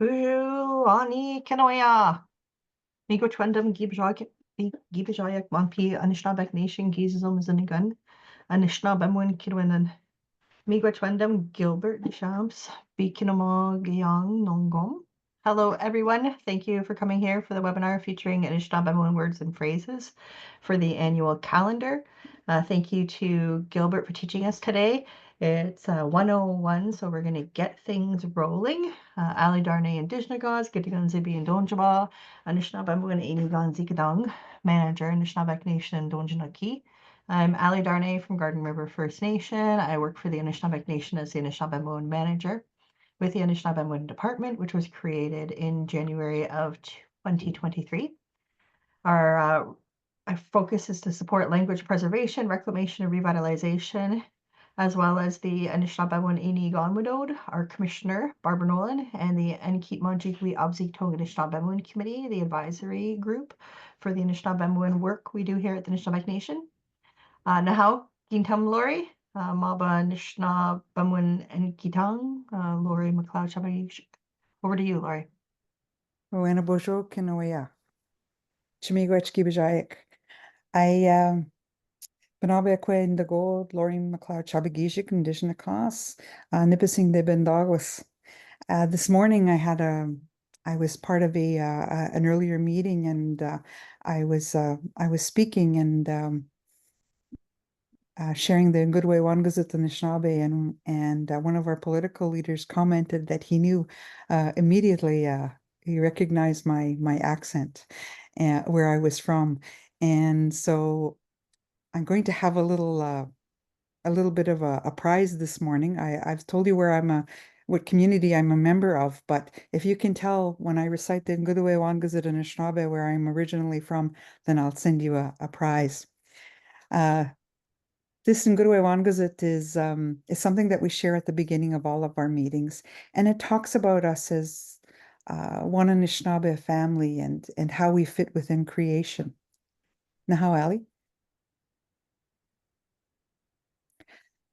Uhu, ani kenoya. Migo twendum gibajak monpi Anishinaabe Nation gizum zunigun. Anishinaabe mun kirwinan. Migo twendum Gilbert Deschamps Bikinamo Gyang Nongom. Hello everyone. Thank you for coming here for the webinar featuring Anishinaabe words and phrases for the annual calendar. Thank you to Gilbert for teaching us today. It's 101, so we're going to get things rolling. Ali Darne and Dishnagas, Gitigan Zibi and Donjaba, Anishinaabe and Inigan Zikadang, manager Anishinaabe Nation and Donjanaki. I'm Ali Darnay from Garden River First Nation. I work for the Anishinaabe Nation as the Anishinaabe manager with the Anishinaabe Department, which was created in January of 2023. Our focus is to support language preservation, reclamation, and revitalization, as well as the Anishinaabe Ini Gonwadod, our commissioner, Barbara Nolan, and the Anikit Monjikwi Abzik Tong Anishinaabe Committee, the advisory group for the Anishinaabe work we do here at the Anishinaabe Nation. Nahau, Gintam Lori, Maba Nishna Bamwin and Gitang, Lori McLeod Shabby. Over to you, Lori. Buena bojo kinoya. Chimigwech gibajayak. I Banabe in the gold, Lori McLeod Chabagishik condition the class, Nipissing de Bendagwas. This morning I was part of an earlier meeting, and I was speaking and sharing the Ngudwe Wangazit and Anishinaabe, and one of our political leaders commented that he knew immediately. He recognized my accent, where I was from, and so I'm going to have a little bit of a prize this morning. I've told you what community I'm a member of, but if you can tell when I recite the Ngudwe Wangazit and Anishinaabe, where I'm originally from, then I'll send you a prize. This Ngudwe Wangazit is something that we share at the beginning of all of our meetings, and it talks about us as one Anishinaabe family and how we fit within creation. Nahau Ali?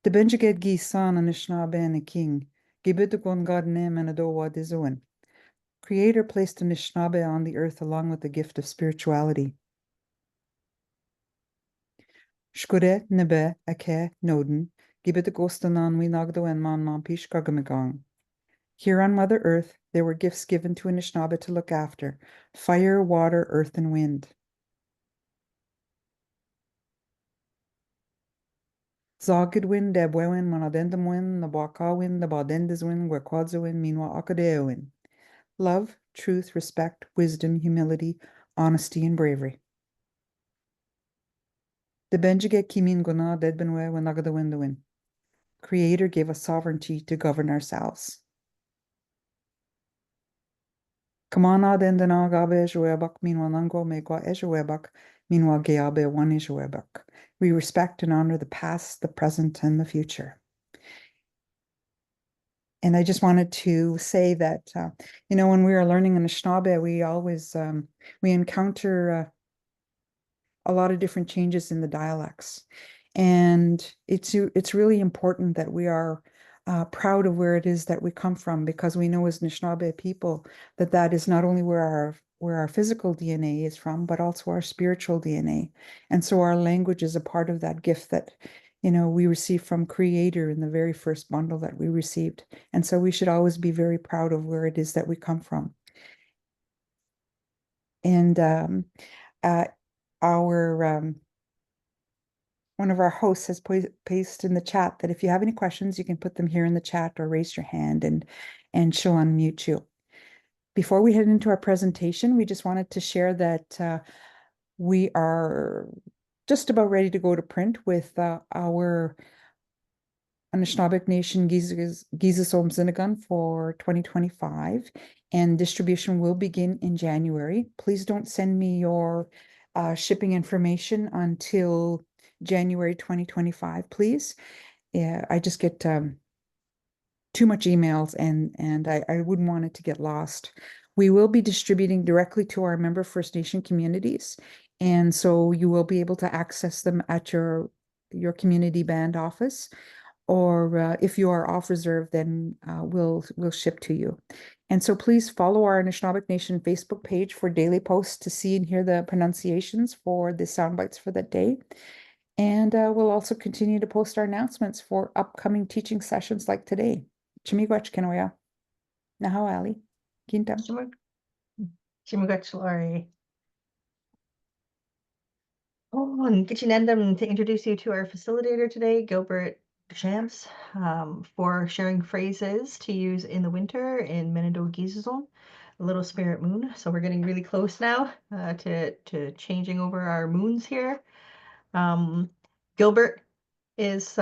De Benjiged Gi San Anishinaabe and a king, Gibidugon God Nem and Adowa Dizuin. Creator placed Anishinaabe on the earth along with the gift of spirituality. Shkure nebe ake noden, gibit gostanan we nagdo and man pish gagamigang. Here on Mother Earth, there were gifts given to Anishinaabe to look after: fire, water, earth, and wind. Zagidwin, Debwewin, Manadendamwin, Nabakawin, Nabadendiswin, Gwekwadzuwin, Minwa Akadeowin. Love, truth, respect, wisdom, humility, honesty, and bravery. The Benjige Kimin Gona Dedbenwe Wanagadawindawin. Creator gave us sovereignty to govern ourselves. Kamana Dendana Gabe Joebak Minwa Nango Megwa Ejoebak Minwa Geabe One Ejoebak. We respect and honor the past, the present, and the future. And I just wanted to say that, when we are learning Anishinaabe, we always, we encounter a lot of different changes in the dialects. And it's really important that we are proud of where it is that we come from, because we know as Anishinaabe people that is not only where our physical DNA is from, but also our spiritual DNA. And so our language is a part of that gift that, we received from Creator in the very first bundle that we received. And so we should always be very proud of where it is that we come from. And one of our hosts has pasted in the chat that if you have any questions, you can put them here in the chat or raise your hand and she'll unmute you. Before we head into our presentation, we just wanted to share that we are just about ready to go to print with our Anishinaabe Nation Gizasom Zinigan for 2025, and distribution will begin in January. Please don't send me your shipping information until January 2025, please. I just get too much emails, and I wouldn't want it to get lost. We will be distributing directly to our member First Nation communities, and so you will be able to access them at your community band office, or if you are off reserve, then we'll ship to you. And so please follow our Anishinaabeg Nation Facebook page for daily posts to see and hear the pronunciations for the sound bites for that day. And we'll also continue to post our announcements for upcoming teaching sessions like today. Chimigwach Kenoya. Nahaw Ali. Kintam. Chimigwach. Oh, and Gichinendam to introduce you to our facilitator today, Gilbert Deschamps, for sharing phrases to use in the winter in Menado Gizazon, Little Spirit Moon. So we're getting really close now to changing over our moons here. Gilbert is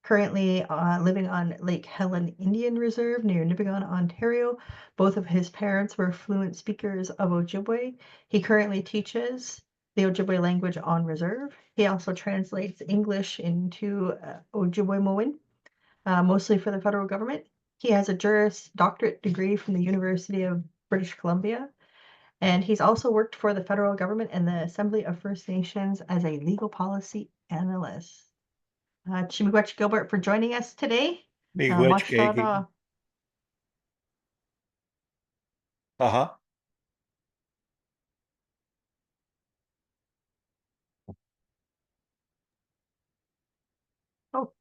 currently living on Lake Helen Indian Reserve near Nipigon, Ontario. Both of his parents were fluent speakers of Ojibwe. He currently teaches the Ojibwe language on reserve. He also translates English into Ojibwe-Moan, mostly for the federal government. He has a Juris Doctorate degree from the University of British Columbia. And he's also worked for the federal government and the Assembly of First Nations as a legal policy analyst. Chimigwech Gilbert for joining us today. Mashtada. Uh-huh.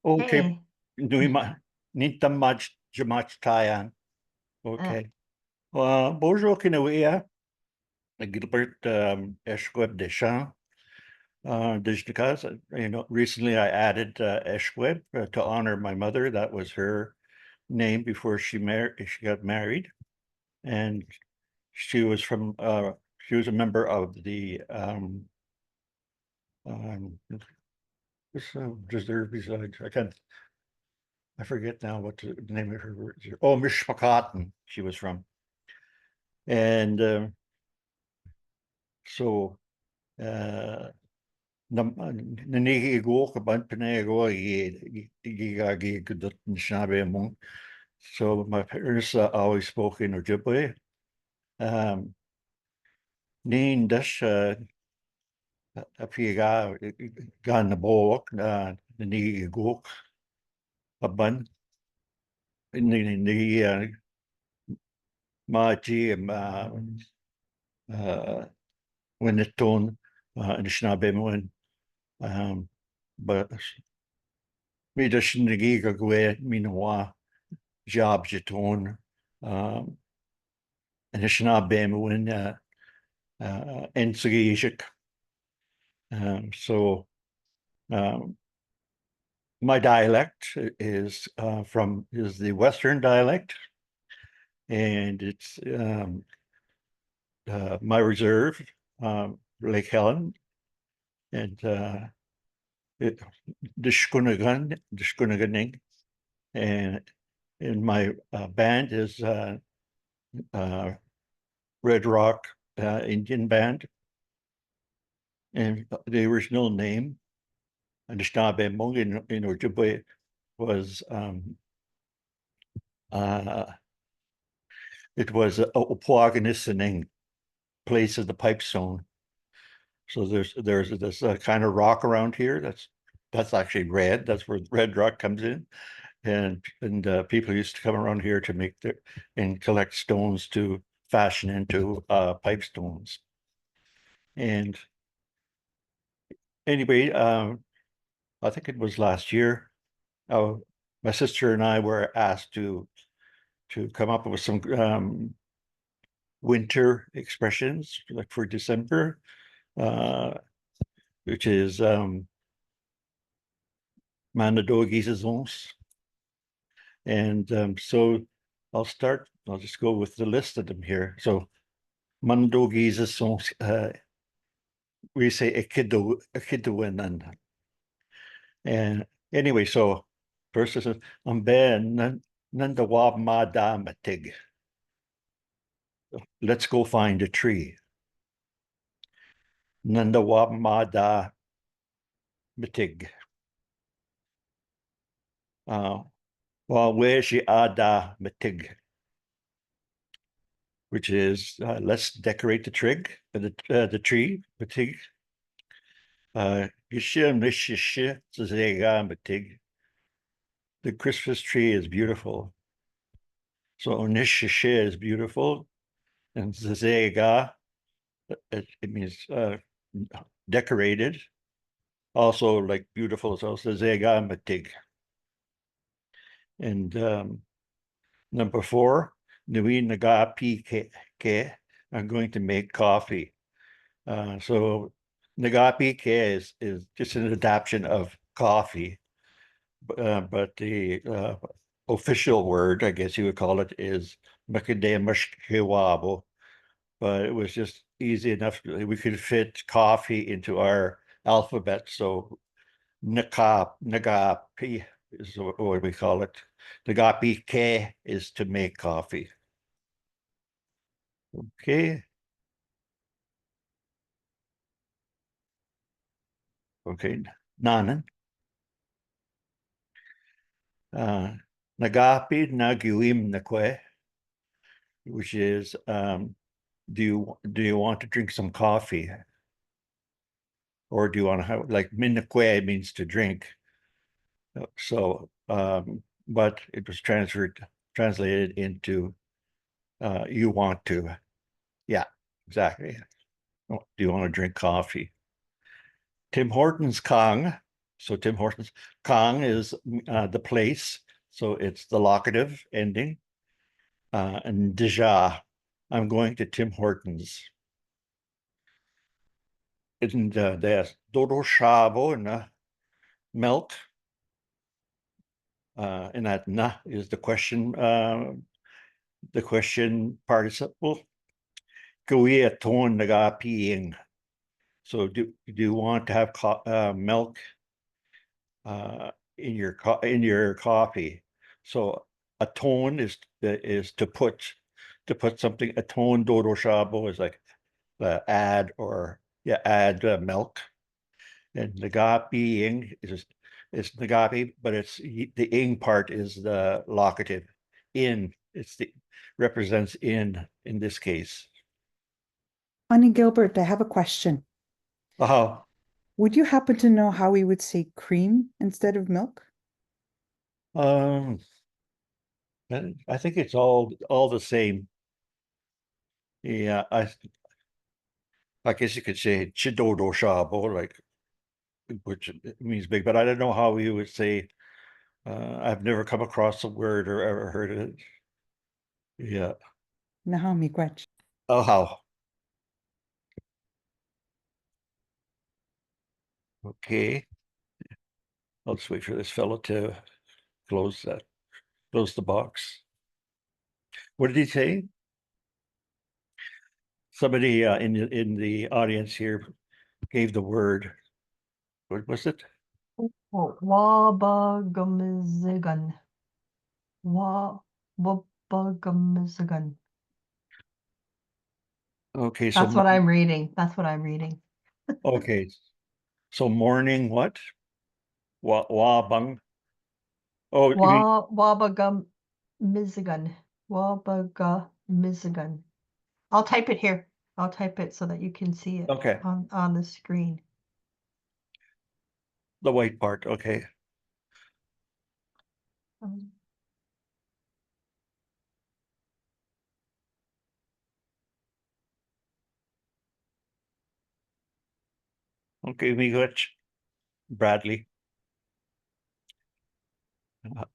Okay. Nita Maj Jamach Tayan. Okay. Bonjour Kinawea. Gilbert Eshweb Deschamps. Because recently I added Eshweb to honor my mother. That was her name before she got married, and she was a member of the reserve. I forget now what the name of her words. Oh, Mishpakatan she was from, and so. So my parents always spoke in Ojibwe. Nin dash apiga gan na boak na ni gok aban ni maji when it tone Anishinaabe but mi dash nigiga gwe minwa job jeton Anishinaabe when Ensagishik. So my dialect is the Western dialect, and it's my reserve, Lake Helen, and the Shkunagan, and my band is Red Rock Indian Band, and the original name Anishinaabe Hmong in Ojibwe was it was Opwaganisaning, place of the pipestone. So there's this kind of rock around here that's actually red. That's where red rock comes in, and people used to come around here to make and collect stones to fashion into pipestones. And anyway, I think it was last year, my sister and I were asked to come up with some winter expressions like for December, which is Manadogizazons. And so I'll just go with the list of them here. So Manadogizazons, we say Ekidowinan. And anyway, so first is Amben Nandawab Mada Matig. Let's go find a tree. Nandawab Mada Matig. Where's the Ada Matig? Which is let's decorate the tree, Matig. Gishim Nishish Zega Matig. The Christmas tree is beautiful. So Onishishe is beautiful, and Zazega, it means decorated. Also, like beautiful, so Zazega Matig. And number 4, Nui Naga Ke. I'm going to make coffee. So Naga Ke is just an adaptation of coffee, but the official word, I guess you would call it, is Macadamish Kiwabo. But it was just easy enough. We could fit coffee into our alphabet. So Nagapi is what we call it. Nagapi K is to make coffee. Okay. Okay. Nanan. Nagapi Naguim Nakwe, which is do you want to drink some coffee? Or do you want to have, like, Minakwe means to drink. So but it was translated into you want to. Yeah, exactly. Do you want to drink coffee? Tim Hortons Kong. So Tim Hortons Kong is the place. So it's the locative ending. And deja, I'm going to Tim Hortons. And there's Dodo Shabo and milk. And that na is the question participle. Gawia ton naga peeing. So do you want to have milk in your coffee? So a tone is to put something. A tone dodo shabo is like add milk. And nagapi is nagapi, but it's the ing part is the locative. In represents in this case. Honey Gilbert, I have a question. Oh, Would you happen to know how we would say cream instead of milk? I think it's all the same. Yeah, I guess you could say chidodo shabo, like, which means big, but I don't know how we would say. I've never come across the word or ever heard it. Yeah. Naha miigwech. Oh, how? Okay. I'll just wait for this fellow to close the box. What did he say? Somebody in the audience here gave the word. What was it? Wabagamizigan. Wabagamizigan. Okay, so That's what I'm reading. That's what I'm reading. okay. So morning what? Wabang. Oh, you mean Wabagamizigan. Wabagamizigan. I'll type it here. I'll type it so that you can see it okay. on the screen. The white part, okay. Okay, we got Bradley.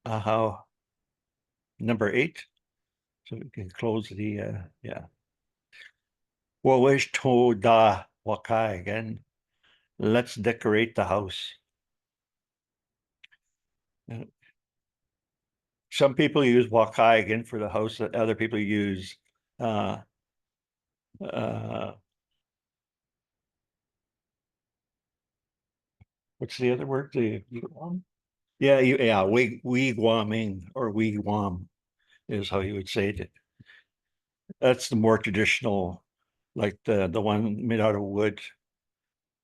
How number 8. So we can close the yeah. Well, wish to da wakai again. Let's decorate the house. Some people use wakai again for the house, that other people use what's the other word? Wigwamming or wigwam is how you would say it. That's the more traditional, like the one made out of wood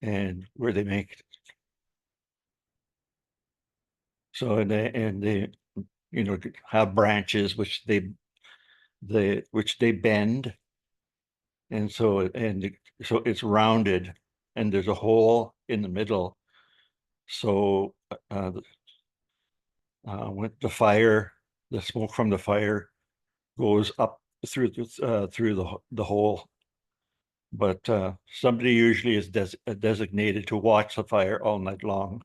and where they make. So and they have branches which they bend, and so it's rounded and there's a hole in the middle. So With the fire, the smoke from the fire goes up through the hole. But somebody usually is designated to watch the fire all night long,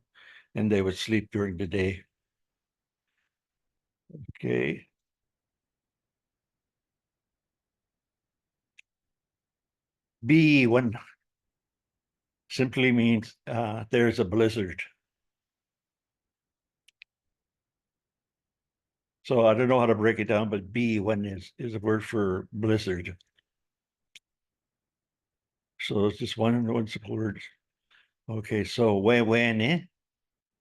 and they would sleep during the day. Okay. B1 simply means there's a blizzard. So I don't know how to break it down, but B1 is a word for blizzard. So it's just one simple word. Okay, so when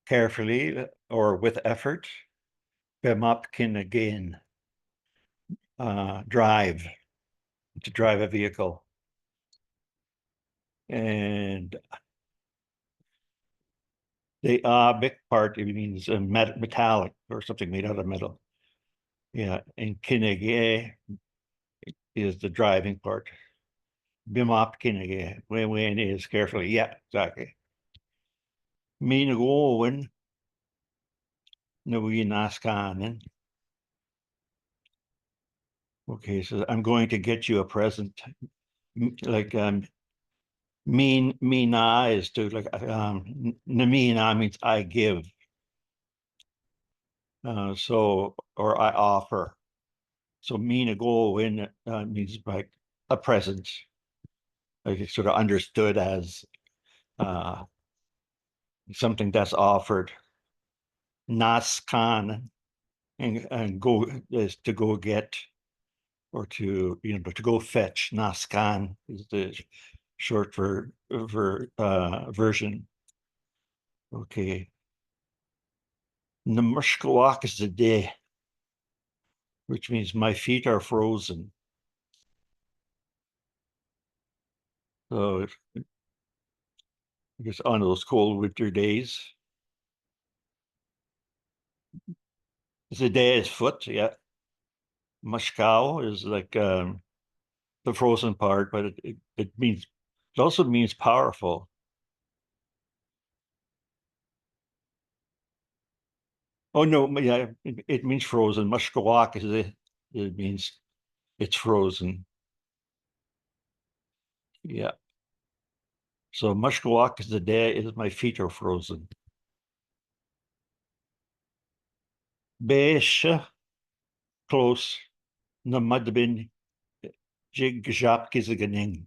carefully or with effort, bemapkin again, drive, to drive a vehicle. And the big part, it means metallic or something made out of metal. Yeah, and kinege is the driving part. Bimop kinege, when is carefully. Yeah, exactly. Minagowen, Nawinaskanen. Okay, so I'm going to get you a present. Like mina is to like namina means I give. So or I offer. So minagowen means like a present. Like it's sort of understood as something that's offered. Naskan and go is to go get or to to go fetch. Naskan is the short version. Okay. Namushkawak is the day, which means my feet are frozen. So I guess on those cold winter days. The day is foot, yeah. Mushkow is like the frozen part, but it means it also means powerful. Oh no, yeah, it means frozen. Mushkawak is it means it's frozen. Yeah. So Mushkawak is the day is my feet are frozen. Besh close na madbin jig jap kiziganing.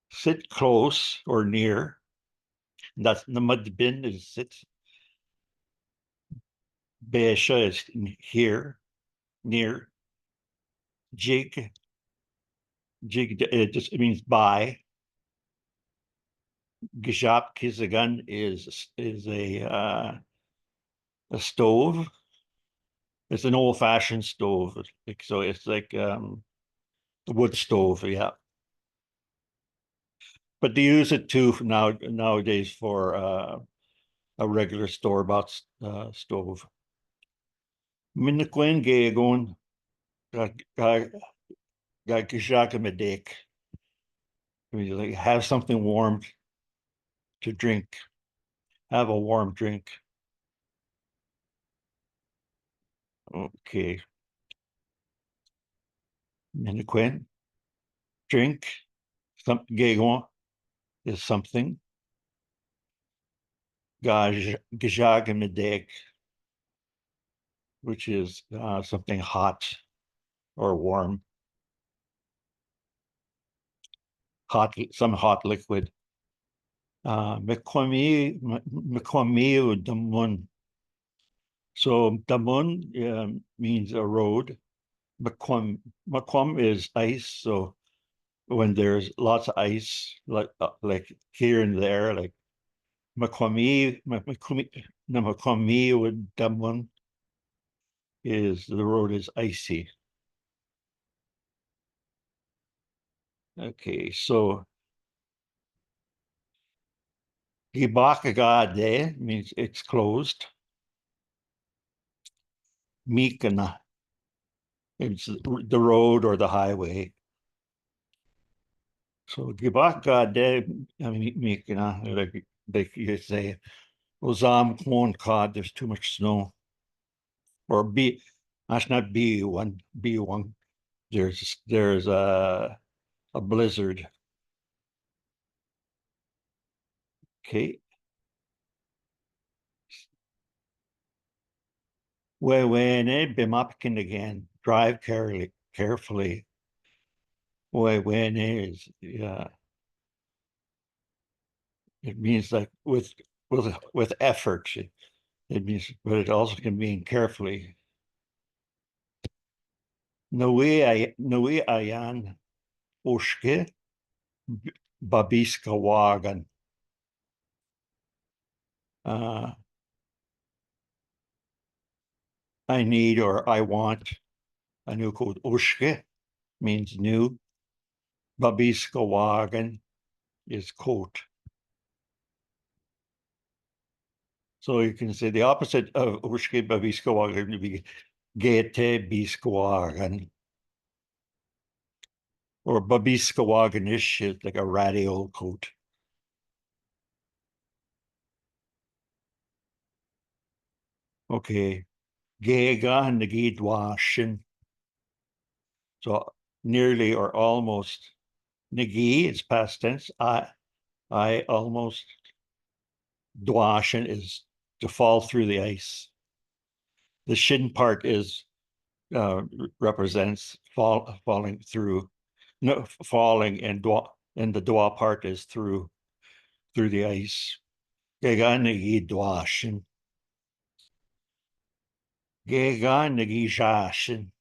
Sit close or near. That's the madbin is sit. Besha is here, near. Jig it means by. Gijap Kizagun is a stove. It's an old-fashioned stove. So it's like a wood stove, yeah. But they use it too nowadays for a regular store-bought stove. Minnequin Gagon Gagishakamadek. Like have something warm to drink. Have a warm drink. Okay. Minnequin. Drink. Gagon is something. Gajagamadek, which is something hot or warm. Some hot liquid. Mekwami damun. So damun means a road. Mekwam is ice. So when there's lots of ice, like here and there, like Mekwami with damun is the road is icy. Okay, so Gibakagade means it's closed. Mikana, it's the road or the highway. So Gibakagade, I mean Mikana, like you say, Ozam Kwon Cod, there's too much snow. or B, that's not B1, B1. There's a blizzard. Okay. When bimapkin again, drive carefully. When is, yeah. It means like with effort. It means, but it also can mean carefully. Nui ayan ushke babiska wagan. I need or I want a new coat. Ushke means new. Babiska wagan is coat. So you can say the opposite of ushke babiska wagan would be gete biska wagan. Or babiska waganish is like a ratty old coat. Okay. Gega nagi dwashin. So nearly or almost. Nagi is past tense. I almost. Dwashin is to fall through the ice. The shin part is represents falling through, no, falling, and the dwa part is through the ice. Gega nagi dwashin. Gega nagi jashin.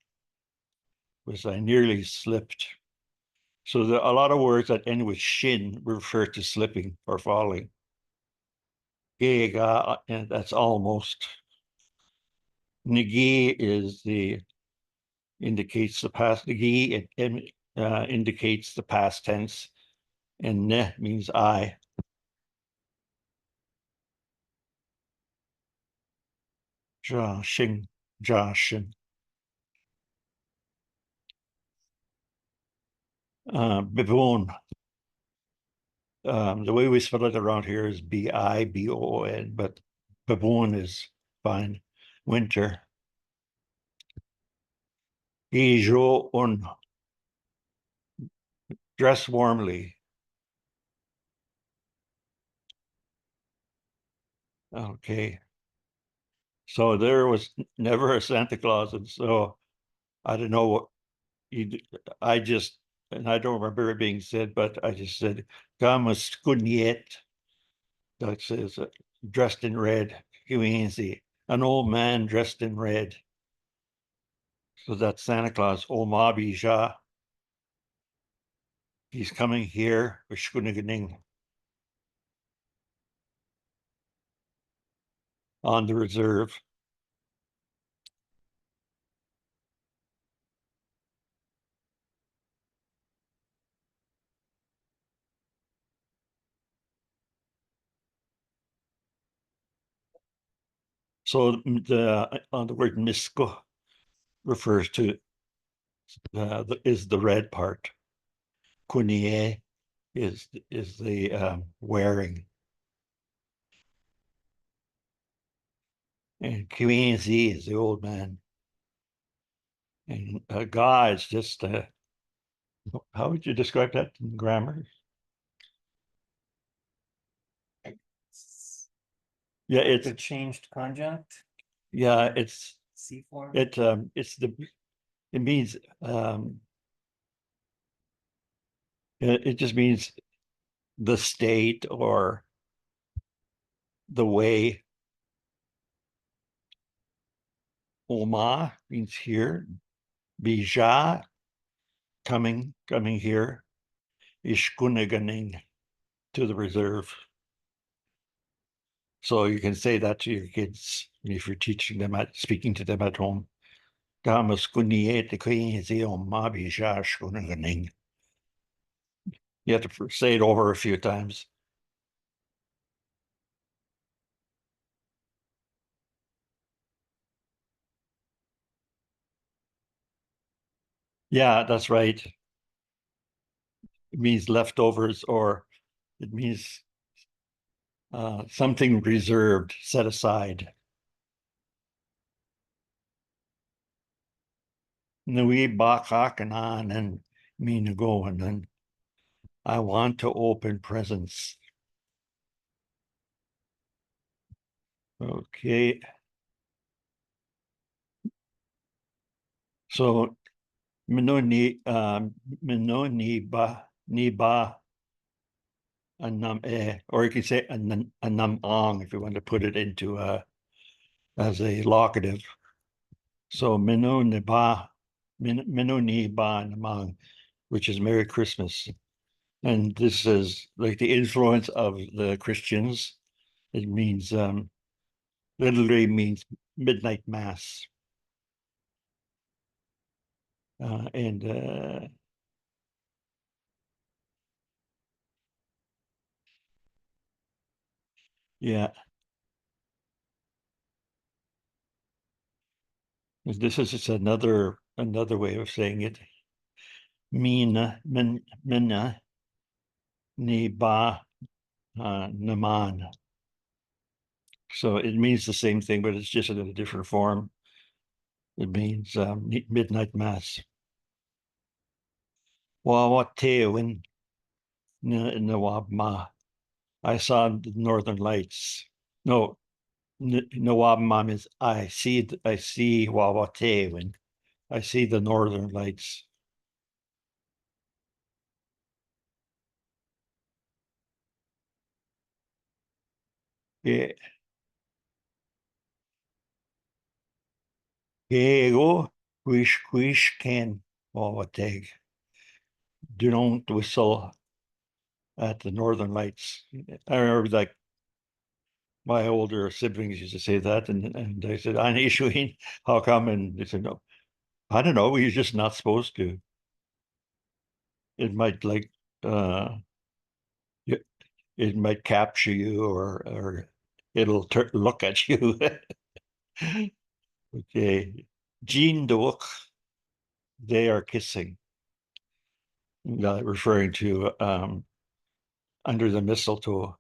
Was I nearly slipped. So a lot of words that end with shin refer to slipping or falling. Gega, and that's almost. Nagi is indicates the past. Nagi indicates the past tense, and ne means I. Jashin, jashin. Bibon. The way we spell it around here is Bibon, but Bibon is fine. Winter. Ijo un. Dress warmly. Okay. So there was never a Santa Claus, and so I don't know what I just, and I don't remember it being said, but I just said, "Gamas skuniet." That says dressed in red. Kiwinzi, an old man dressed in red. So that's Santa Claus. Omabi Ja. He's coming here. Wishkuniganing. On the reserve. So the word misko refers to is the red part. Kunie is the wearing. And Kiwinzi is the old man. And Ga is just how would you describe that in grammar? Yeah, The changed conjunct, yeah, it's C form. it means it just means the state or the way. Oma means here. Bija coming here. Ishkunaganing to the reserve. So you can say that to your kids if you're teaching them speaking to them at home. You have to say it over a few times. Yeah, that's right. It means leftovers, or it means something reserved, set aside. Nui Bakakanan and Minagoan, and I want to open presents. Okay. So Minoni Niba Anam or you can say Anam Ong if you want to put it into as a locative. So Minoni Ba Namang, which is Merry Christmas. And this is like the influence of the Christians. It means literally means midnight mass. And yeah, this is just another way of saying it. Mina ni ba naman. So it means the same thing, but it's just in a different form. It means midnight mass. Wawatewin Nawabma. I saw the northern lights. No, Nawabma is I see Wawatewin. I see the northern lights. Yeah. Diego, quish can Wawateg. Do not whistle at the northern lights. I remember like my older siblings used to say that, and I said, "I'm issuing. How come?" And they said, "No, I don't know. You're just not supposed to. It might like it might capture you, or it'll look at you." Okay, Jean Duok, they are kissing, referring to under the mistletoe.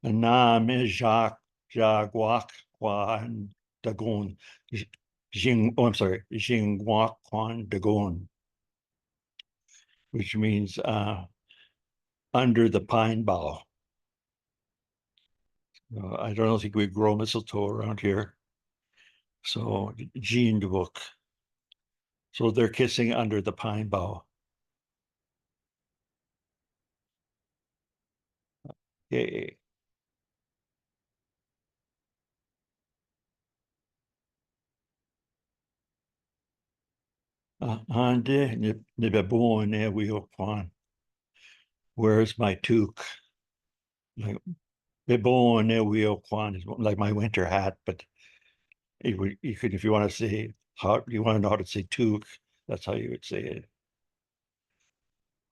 Nam Jacques Jaguak Quan Dagon Jing. Oh, I'm sorry, Jingwa Quan Dagon, which means under the pine bough. I don't think we grow mistletoe around here. So Jean Duok. So they're kissing under the pine bough. Okay. Ande Nibabone Wheel Quan. Where's my toque? Like Bibone Wheel Quan is like my winter hat, but you could, if you want to say how you want to know how to say toque, that's how you would say it.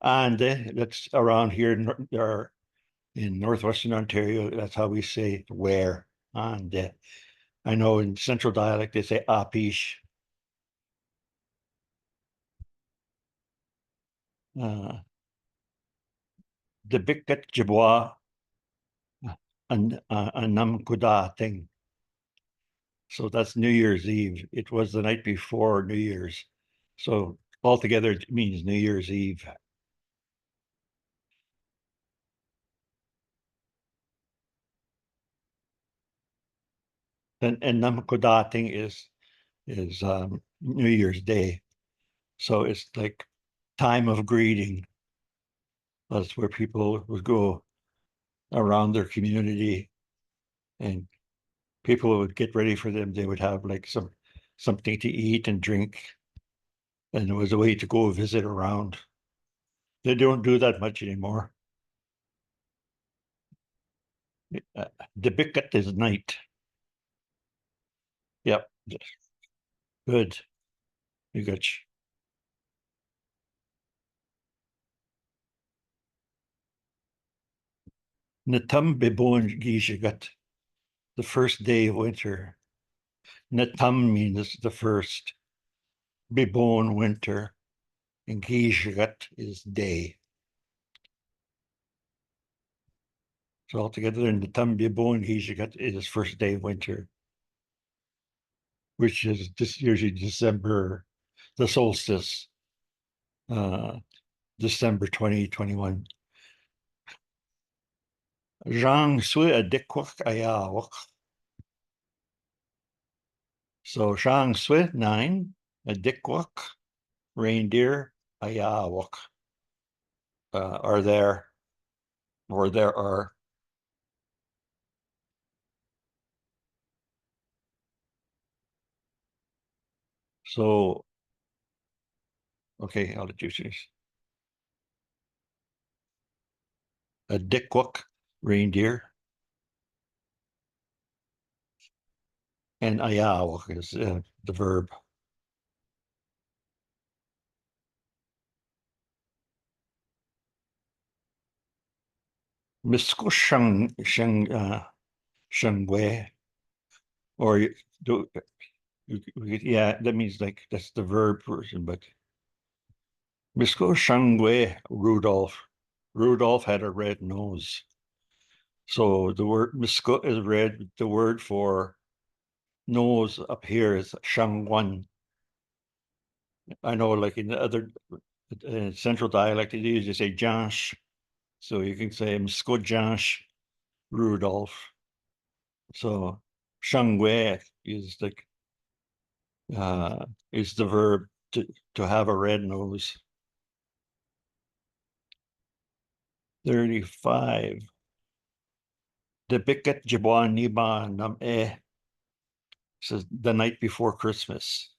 And that's around here in northwestern Ontario. That's how we say where. And I know in central dialect they say apish. The Bikat Jabwa and Anam Kuda thing. So that's New Year's Eve. It was the night before New Year's. So altogether it means New Year's Eve. And Namkodating is New Year's Day. So it's like time of greeting. That's where people would go around their community and people would get ready for them. They would have like something to eat and drink. And it was a way to go visit around. They don't do that much anymore. The Bikat is night. Yep. Good. You got Natam Bibon Gishigat, the first day of winter. Natam means the first. Bibon winter. And Gishigat is day. So altogether, Natam Bibon Gishigat is first day of winter. which is just usually December, the solstice, December 2021. Zhang Sui Adikwak Ayawak. So Shang Sui 9, Adikwak, reindeer, Ayawak are there, or there are. So, okay, I'll let you choose. Adikwak, reindeer, and Ayawak is the verb. Misko Shangwei, or yeah, that means like that's the verb version, but Misko Shangwei Rudolph. Rudolph had a red nose. So the word Misko is red. The word for nose up here is Shangwan. I know, like in the other central dialect, they usually say Jansh. So you can say Misko Jansh Rudolph. So Shangwei is like is the verb to have a red nose. 35. The Biket Jibwan Niba Nam says the night before Christmas.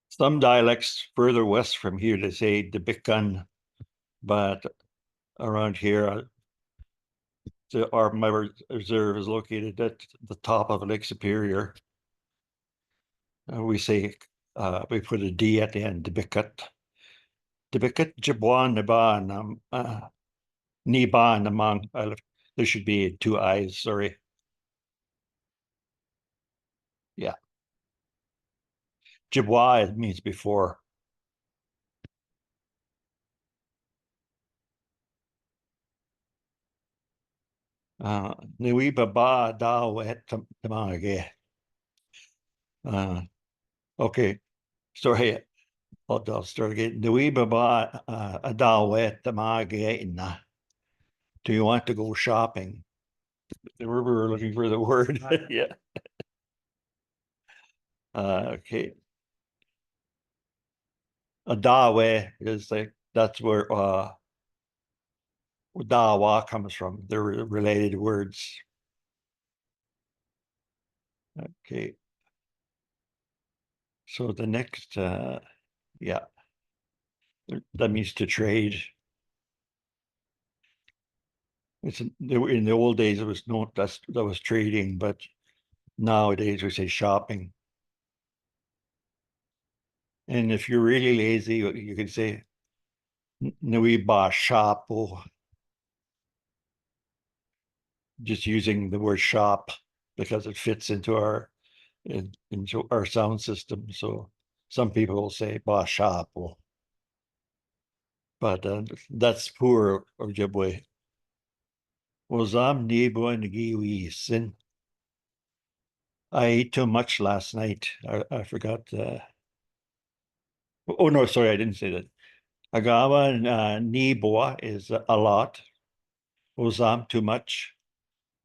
Some dialects further west from here, they say the Bikan, but around here, my reserve is located at the top of Lake Superior. We say, we put a D at the end, Dibikat. Dibikat Jibwan Niba Nam Niba Namang. There should be 2 I's, sorry. Yeah. Jibwa means before. Nui Baba Da Wet Tamage. Okay, sorry. I'll start again. Nui Baba Da Wet Tamage. Do you want to go shopping? We were looking for the word. Yeah. Okay. Adawe is like, that's where Dawa comes from. They're related words. Okay. So the next, yeah, that means to trade. It's in the old days it was no, that was trading, but nowadays we say shopping. And if you're really lazy, you can say Nui ba shapo, just using the word shop because it fits into into our sound system. So some people will say ba shapo, but that's poor Ojibwe. Wazam nibo ngiwi sin. I ate too much last night. I forgot. Oh no, sorry, I didn't say that. Agawa niboa is a lot. Ozam too much.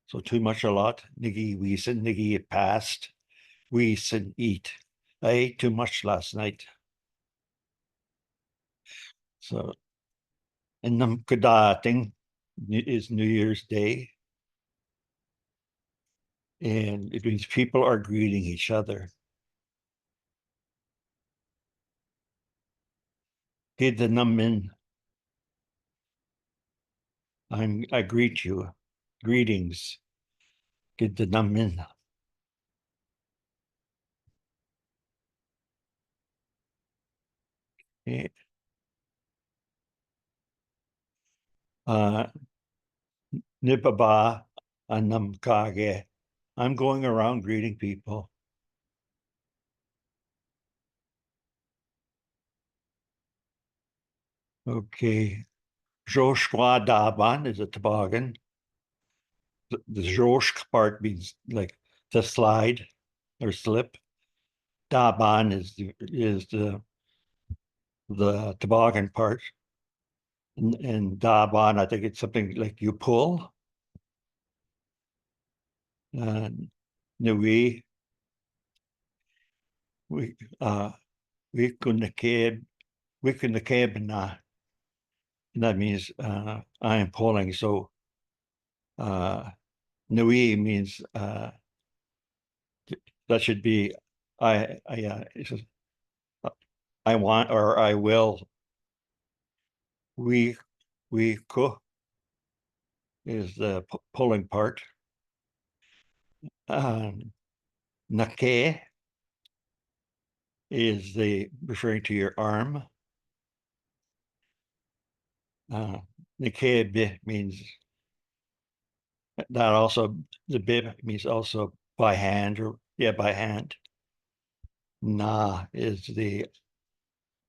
So too much, a lot. Nigi wiesen, nigi passed. Wiesen eat. I ate too much last night. So and Namkadating is New Year's Day. And it means people are greeting each other. Hidanamin. I greet you. Greetings. Hidanamin. Nibaba Anamkage. I'm going around greeting people. Okay. Joshua Daban is a toboggan. the Joshk part means like to slide or slip. Daban is the toboggan part. And Daban, I think it's something like you pull. Nui, we couldn't na. And that means I am pulling. So Nui means that should be it says, I want or I will. We ko is the pulling part. Nake is the referring to your arm. Nake means that also, the bib means also by hand, or by hand. Na is the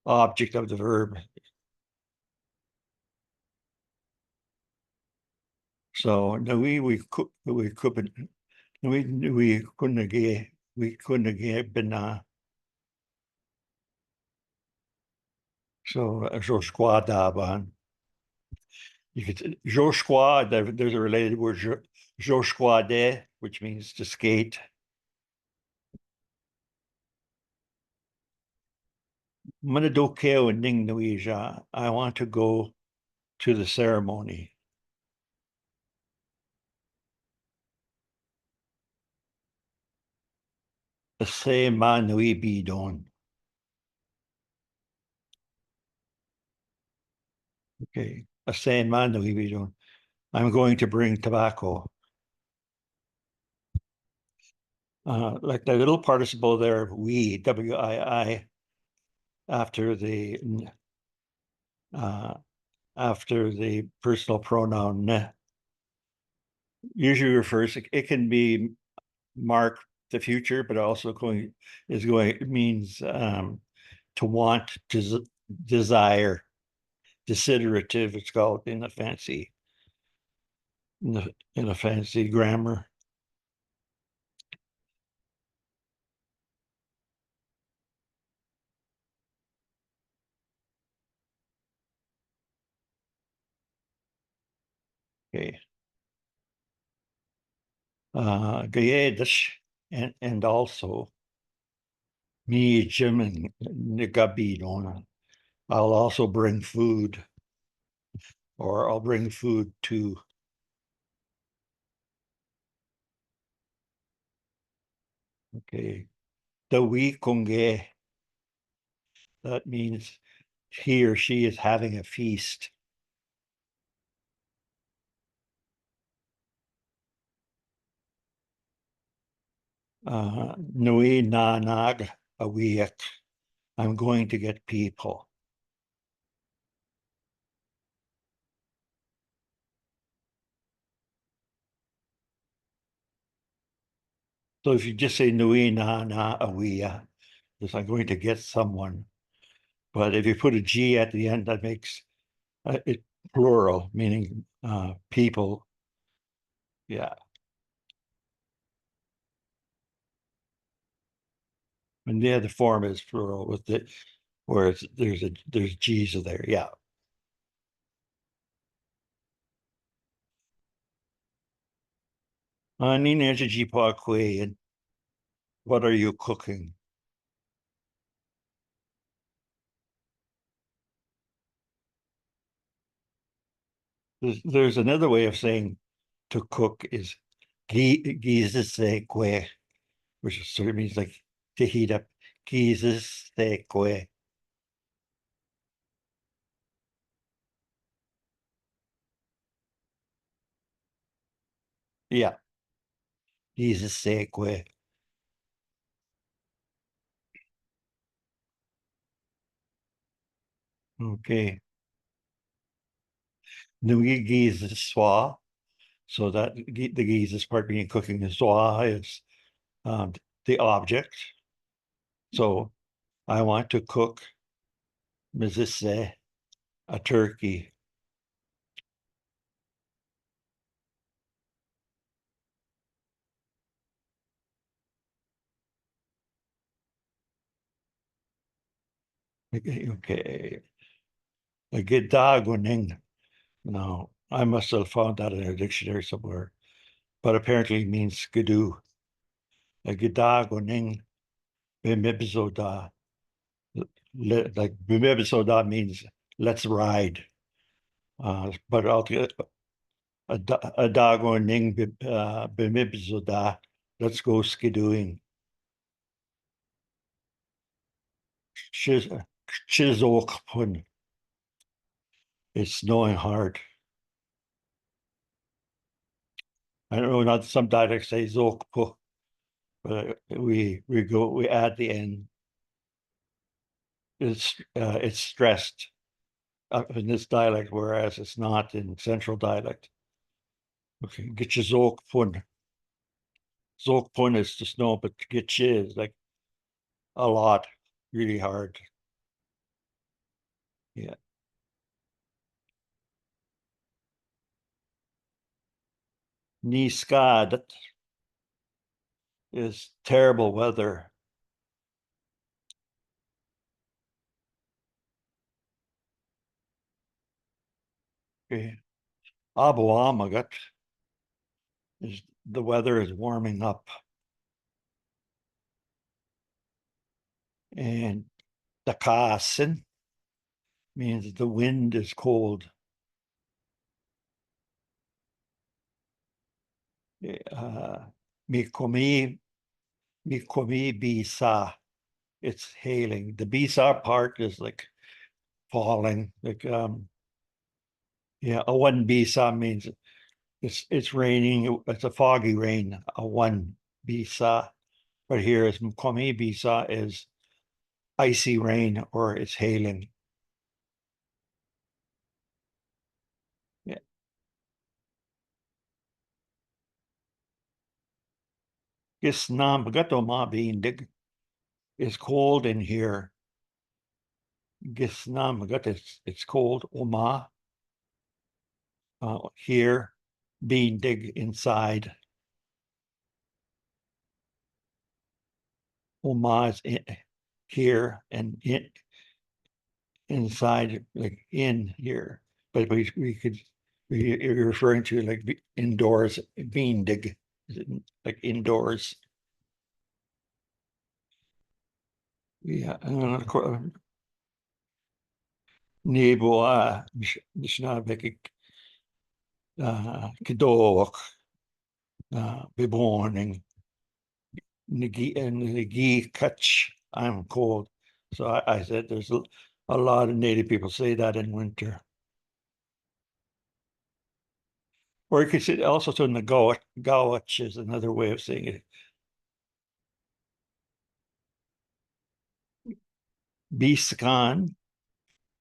object of the verb. So we couldn't get bina. So Joshua Daban. You could Joshua, there's a related word Joshua de, which means to skate. Manadokeo and Ning Nuija. I want to go to the ceremony. The same man Nui Bidon. Okay. A same man Nui Bidon. I'm going to bring tobacco. Like the little participle there, we, W-I-I, after the personal pronoun ne, usually refers, it can be mark the future, but also it means to want, to desire, desiderative, it's called in a fancy grammar. Okay. Gayedash and also me, Jim, and Nigabidona. I'll also bring food, or I'll bring food to. Okay. The Wikonge. That means he or she is having a feast. Nui na nag awiak. I'm going to get people. So if you just say nui na awiya, I'm going to get someone. But if you put a G at the end, that makes it plural, meaning people. Yeah. And the other form is plural with it, where there's G's there. Yeah. And what are you cooking? There's another way of saying to cook is gizesekwe, which sort of means like to heat up. Gizesekwe. Yeah. Gizesekwe. Okay. Nui gizeswa. So that the gizes part being cooking, the swa is the object. So I want to cook mizise, a turkey. Okay. A Gidagoning. Now, I must have found that in a dictionary somewhere, but apparently it means skidoo. A Gidagoning Bimibzoda. Like Bimibzoda means let's ride. But I'll get a Dagoning Bimibzoda. Let's go skidooing. Chizokpun. It's snowing hard. I don't know, not some dialects say zokpu, but we add the N. It's stressed in this dialect, whereas it's not in central dialect. Okay, get your zokpun. Zokpun is to snow, but get you is like a lot, really hard. Yeah. Niskad is terrible weather. Okay. Abuamagat is the weather is warming up. And Dakasin means the wind is cold. Mikomi bisa. It's hailing. The bisa part is like falling. Like yeah, a one bisa means it's raining. It's a foggy rain. A one bisa. But here is Mkomi bisa is icy rain or it's hailing. Yeah. Gisnam gatoma bindig is cold in here. Gisnam gat it's cold. Oma here bindig inside. Oma is here and inside, like in here. But we could you're referring to like indoors, bindig, like indoors. Yeah, Nebo Nishnabek Kedook Beboning Nigi Kutch. I'm cold. So I said there's a lot of Native people say that in winter. Or you could say also to Nagawach. Gawach is another way of saying it. Biskan,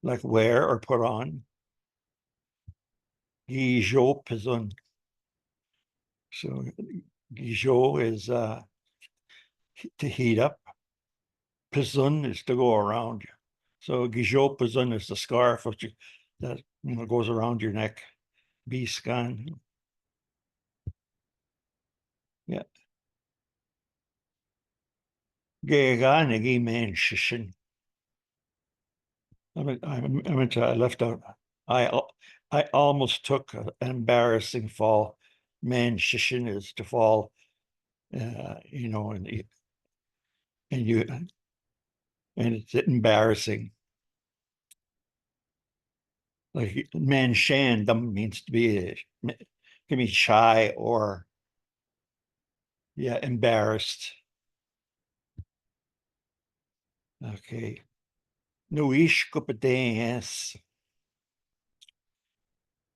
like wear or put on. Gijo Pizun. So Gijo is to heat up. Pizun is to go around you. So Gijo Pizun is the scarf that goes around your neck. Biskan. Yeah. Gega Negi Man Shishin. I left out. I almost took an embarrassing fall. Man shishin is to fall, and it's embarrassing. Like man shandam means to be can be shy or embarrassed. Okay. Nuish Kupadeas.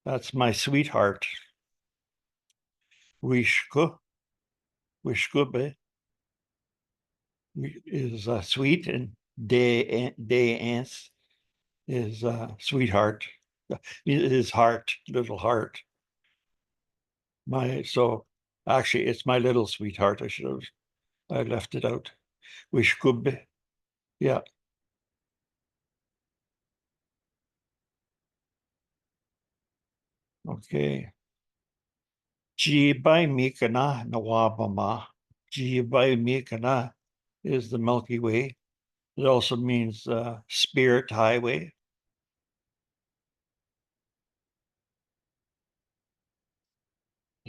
That's my sweetheart. Wishku. Wishkube is sweet, and day ants is sweetheart. His heart, little heart. So actually it's my little sweetheart. I left it out. Wishkube. Yeah. Okay. Jibai Mikana Nawabama. Jibai Mikana is the Milky Way. It also means spirit highway.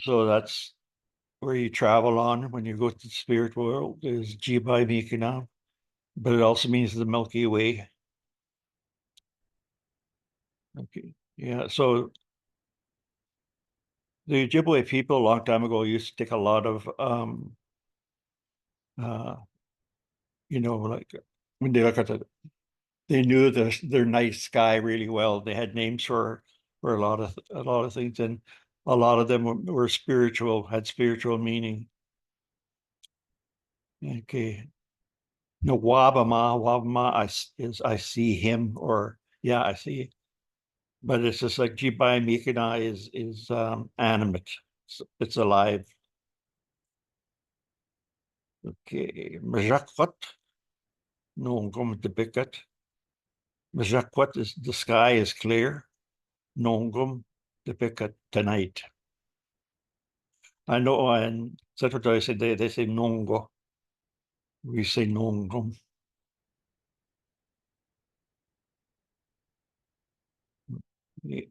So that's where you travel on when you go to the spirit world is Jibay Mikina, but it also means the Milky Way. Okay, yeah, so the Ojibwe people a long time ago used to take a lot of like when they look at they knew their night sky really well. They had names for a lot of things, and a lot of them were spiritual, had spiritual meaning. Okay. No, Wabama, I see him, or yeah, I see. But it's just like Jibai Mikina is animate. It's alive. Okay, Majakwat. No, I'm going to Bikat. Majakwat is the sky is clear. Nongum the Bikat tonight. I know, and that's what I said. They say Nongo. We say Nongum. Yeah.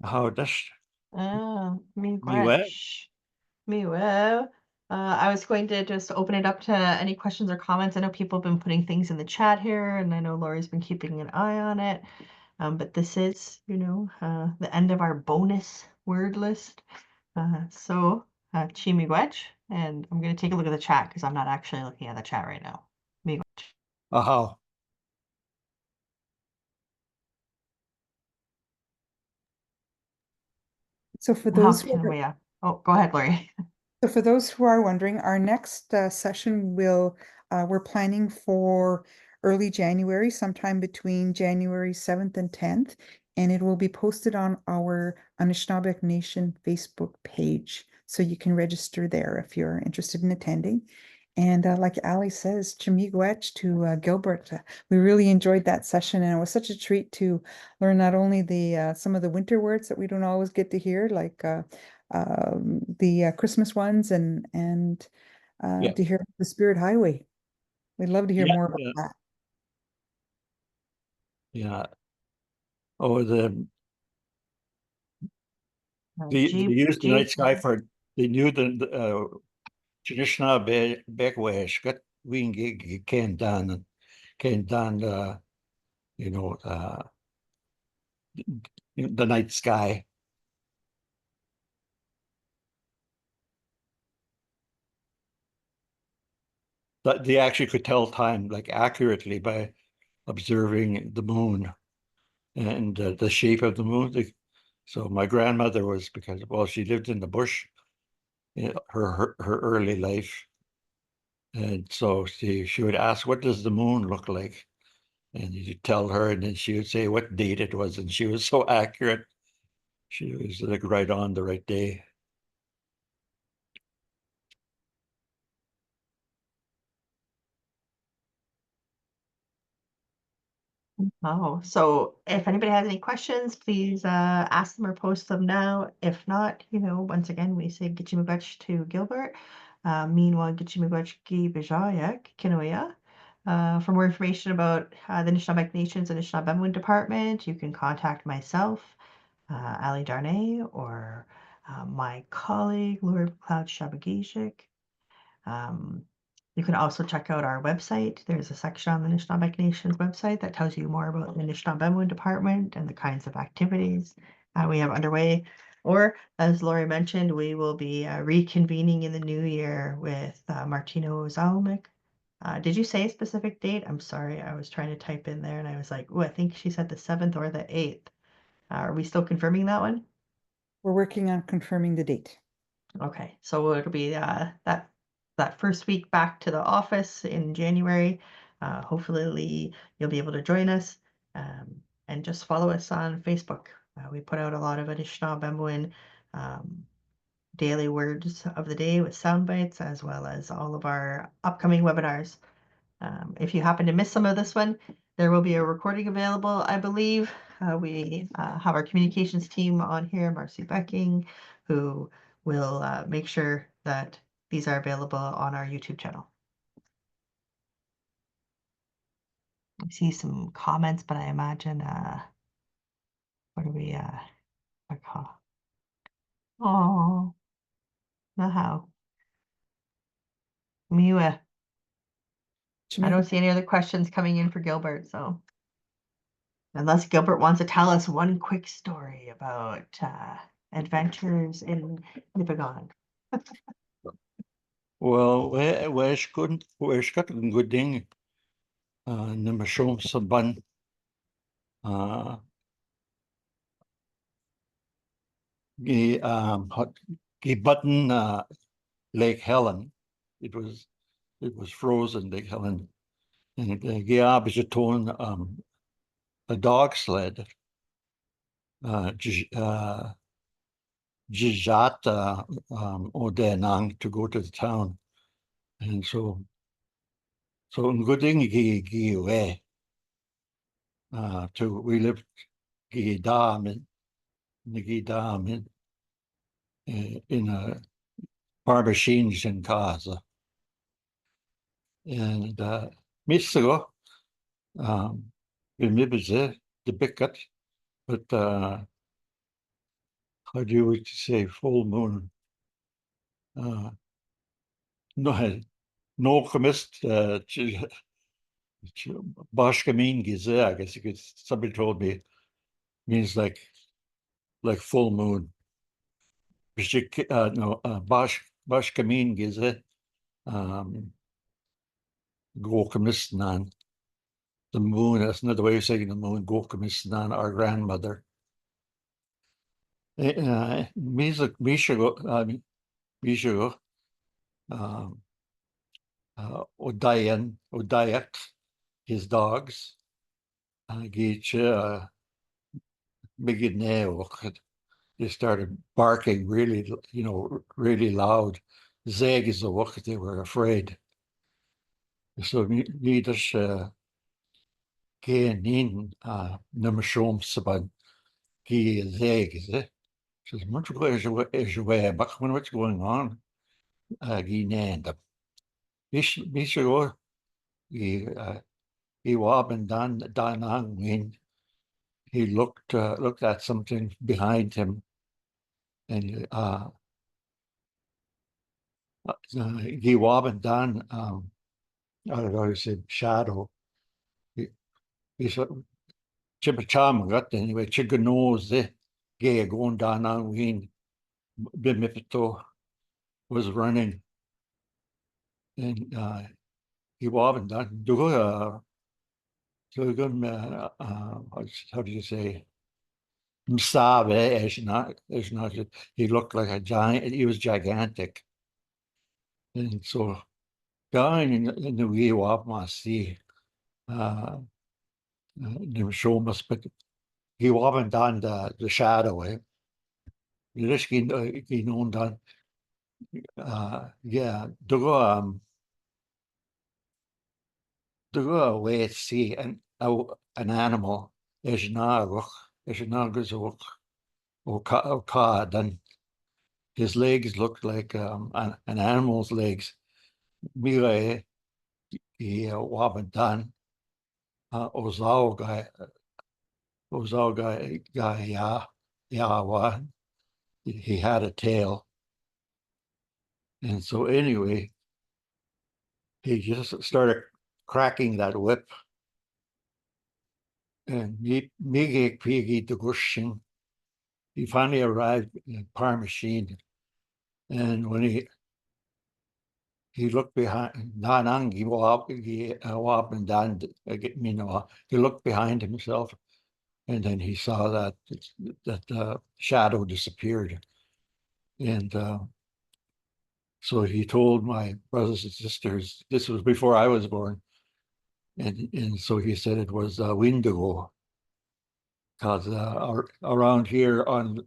How does Oh, me Miwe? Me well. I was going to just open it up to any questions or comments. I know people have been putting things in the chat here, and I know Lori's been keeping an eye on it. But this is, the end of our bonus word list. So, Chimigwech, and I'm going to take a look at the chat because I'm not actually looking at the chat right now. Miigwech. How? So for How those can we, oh, go ahead, Lori. So for those who are wondering, our next session we're planning for early January, sometime between January 7th and 10th, and it will be posted on our Anishinaabeg Nation Facebook page. So you can register there if you're interested in attending. And like Ali says, Chimigwech to Gilbert. We really enjoyed that session, and it was such a treat to learn not only the some of the winter words that we don't always get to hear, like the Christmas ones, and Yeah. to hear the Spirit Highway. We'd love to hear Yeah, more about yeah. that. Yeah. Oh, they Jeep, used the night Jeep. sky for they knew the traditional Begwesh got wing came down you know uh the night sky. That they actually could tell time like accurately by observing the moon and the shape of the moon. So my grandmother was because she lived in the bush in her early life, and so she would ask, "What does the moon look like?" And you tell her, and then she would say what date it was, and she was so accurate. She was like right on the right day. Oh, so if anybody has any questions, please ask them or post them now. If not, once again, we say Gichimigwech to Gilbert. Meanwhile, Gichimigwech Gi Bijayak Kinoya. For more information about the Anishinaabeg Nations and Anishinaabemowin Department, you can contact myself, Ali Darnay, or my colleague, Laura Cloud Shabagajik. You can also check out our website. There's a section on the Anishinaabeg Nation's website that tells you more about the Anishinaabemowin Department and the kinds of activities we have underway. Or, as Lori mentioned, we will be reconvening in the new year with Martino Zalmik. Did you say a specific date? I'm sorry, I was trying to type in there and I was like, oh, I think she said the 7th or the 8th. Are we still confirming that one? We're working on confirming the date. Okay, so it'll be that first week back to the office in January. Hopefully you'll be able to join us, and just follow us on Facebook. We put out a lot of Anishinaabemowin daily words of the day with sound bites, as well as all of our upcoming webinars. If you happen to miss some of this one, there will be a recording available, I believe. We have our communications team on here, Marcy Becking, who will make sure that These are available on our YouTube channel. I see some comments, but I imagine what are we what call? Oh, no how. Miwa. I don't see any other questions coming in for Gilbert, so unless Gilbert wants to tell us one quick story about adventures in Nipigon. Well, wees got een goed ding. Nummer soms ban. Die button Lake Helen. It was frozen Lake Helen. And yeah, je toon a dog sled. Jijat Odenang to go to the town. And so een good thing gi away. We lived gi dam in a paar machines in Gaza. And meestal we maybe the big cut, but how do you say full moon? No gemist Bashkamin Gize, I guess you could, somebody told me, means like full moon. No, Bashkamin Gize, Gokemisnan. The moon, that's another way of saying the moon, Gokemisnan, our grandmother. Mishago, Odayak, his dogs, they started barking really, really loud. Zeg is the walk, they were afraid. So leaders came in nummer soms about zeg is it. Says much is away, but when what's going on? Nand. Mishago, he wab and dan when he looked at something behind him, and he wab and dan I don't know, he said shadow. He said Chipacham got anyway, chicken nose gay going down on ween Bimipito was running, and he wab and dan do how do you say? Msabe is not. He looked like a giant. He was gigantic, and so going in the wee wap must see. The show must, but he wasn't on the shadow. You just get known done. Yeah, to go away to see an animal is not good or then his legs looked like an animal's legs. Mira he wasn't done. Ozal guy yeah he had a tail, and so anyway he just started cracking that whip, and he finally arrived in Parmachine, and when he looked behind he looked behind himself, and then he saw that shadow disappeared, and so he told my brothers and sisters, this was before I was born, and so he said it was Windigo, because around here on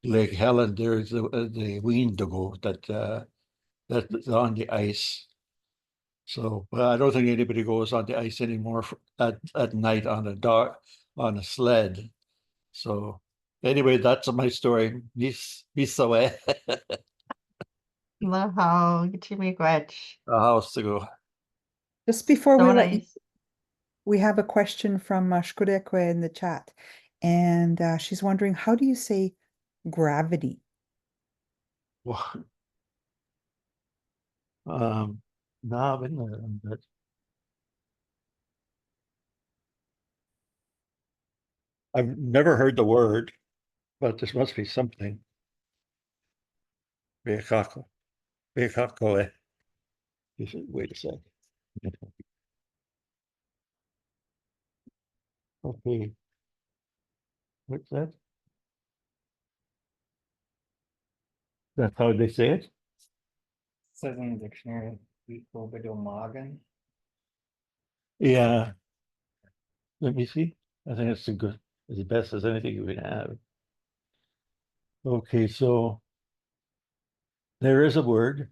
Lake Helen there's the Windigo that's on the ice. So, but I don't think anybody goes on the ice anymore at night on a sled. So anyway, that's my story. Miss away. Wow, miigwech. A house to go. Just before we So let you, nice. we have a question from Shkurekwe in the chat. And she's wondering, how do you say gravity? No, but I've never heard the word, but this must be something. Beakako. Beakako. Wait a sec. Okay. What's that? That's how they say it? Says in the dictionary, equal magen. Yeah. Let me see. I think it's good, as best as anything you can have. Okay, so there is a word.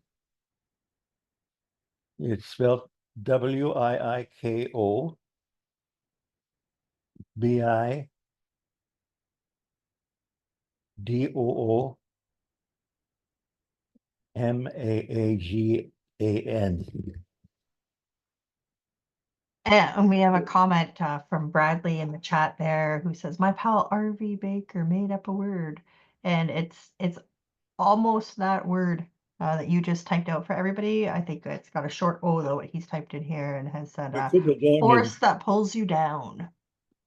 It's spelled Wiiko Bidoomagan. And we have a comment from Bradley in the chat there who says, "My pal RV Baker made up a word," and it's almost that word that you just typed out for everybody. I think it's got a short O though. What he's typed in here and has said, It could have gone "Force that pulls you down."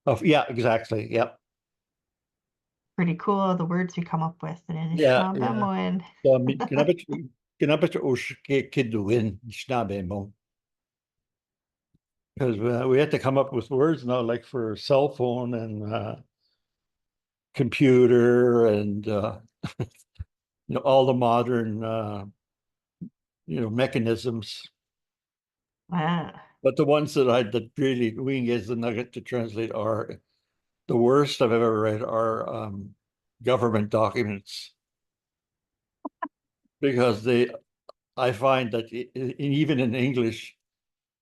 oh, yeah, exactly. Yep. Pretty cool the words we come up with in Yeah, Anishinaabe. So I mean, kinaba't kiduin, shnabe mo. Because we had to come up with words now, like for cell phone and computer and all the modern mechanisms. But the ones that really we get the nugget to translate are the worst I've ever read are government documents. Because I find that even in English,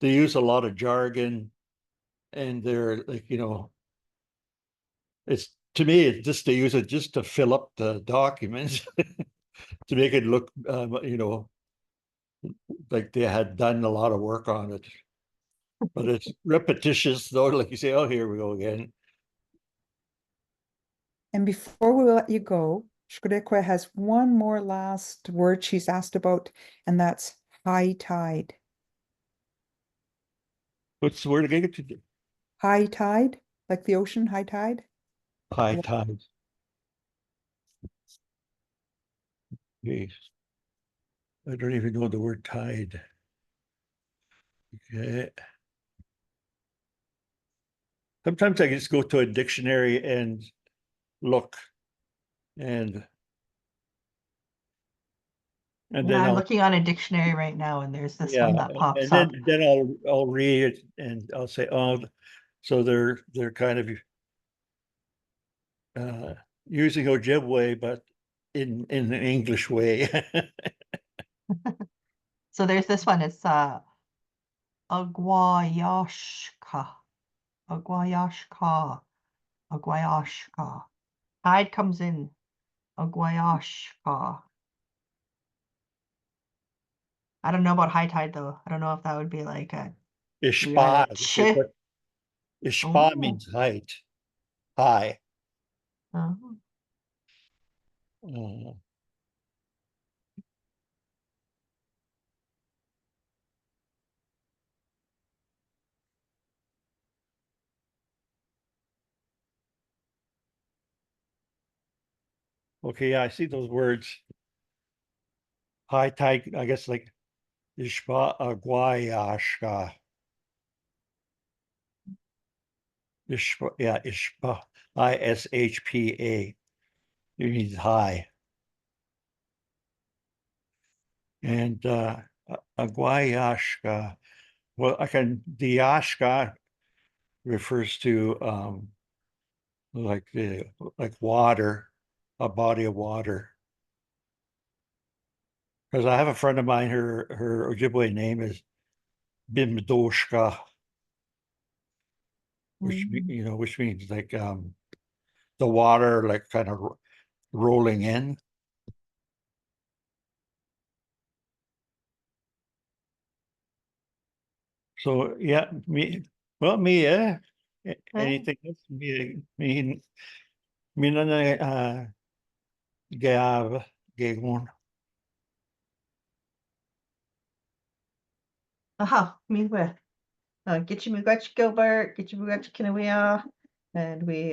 they use a lot of jargon and they're like, it's to me, it's just they use it just to fill up the documents to make it look, like they had done a lot of work on it. But it's repetitious, though. Like you say, oh, here we go again. And before we let you go, Shkurekwe has one more last word she's asked about, and that's high tide. What's the word again? High tide, like the ocean, high tide? High tide. Jeez. I don't even know the word tide. Okay. Sometimes I just go to a dictionary and look, and then I'm I'll looking on a dictionary right now, and there's this one that pops and up. then I'll read it and I'll say, oh, so they're kind of using Ojibwe, but in an English way. So there's this one. It's Agwayashka. Agwayashka. Agwayashka. Tide comes in. Agwayashka. I don't know about high tide though. I don't know if that would be like a Ishpa. ch. Ishpa Oh. means height, high. Oh. Okay, yeah, I see those words. High tide, I guess like Ishpa Agwayashka. Ishpa, yeah, Ishpa, ISHPA. It means high. And Agwayashka, well, the Yashka refers to like water, a body of water. Because I have a friend of mine, her Ojibwe name is Bimdoshka, which means like the water like kind of rolling in. So, yeah, me, Right. anything else? Me na na, gaya, gayon. Aha, me with. Get you Mugach Gilbert, get you Mugach Kinawea. And we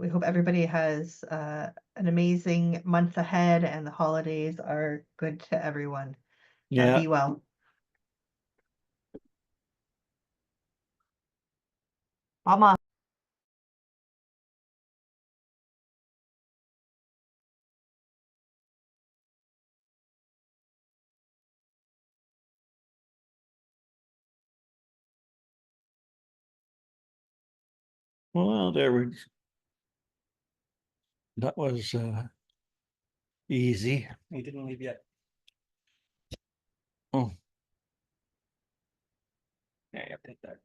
hope everybody has an amazing month ahead and the holidays are good to everyone. Yeah. Be well. Mama. Well, that was easy. You didn't leave yet. Oh, Yeah, you have to take that.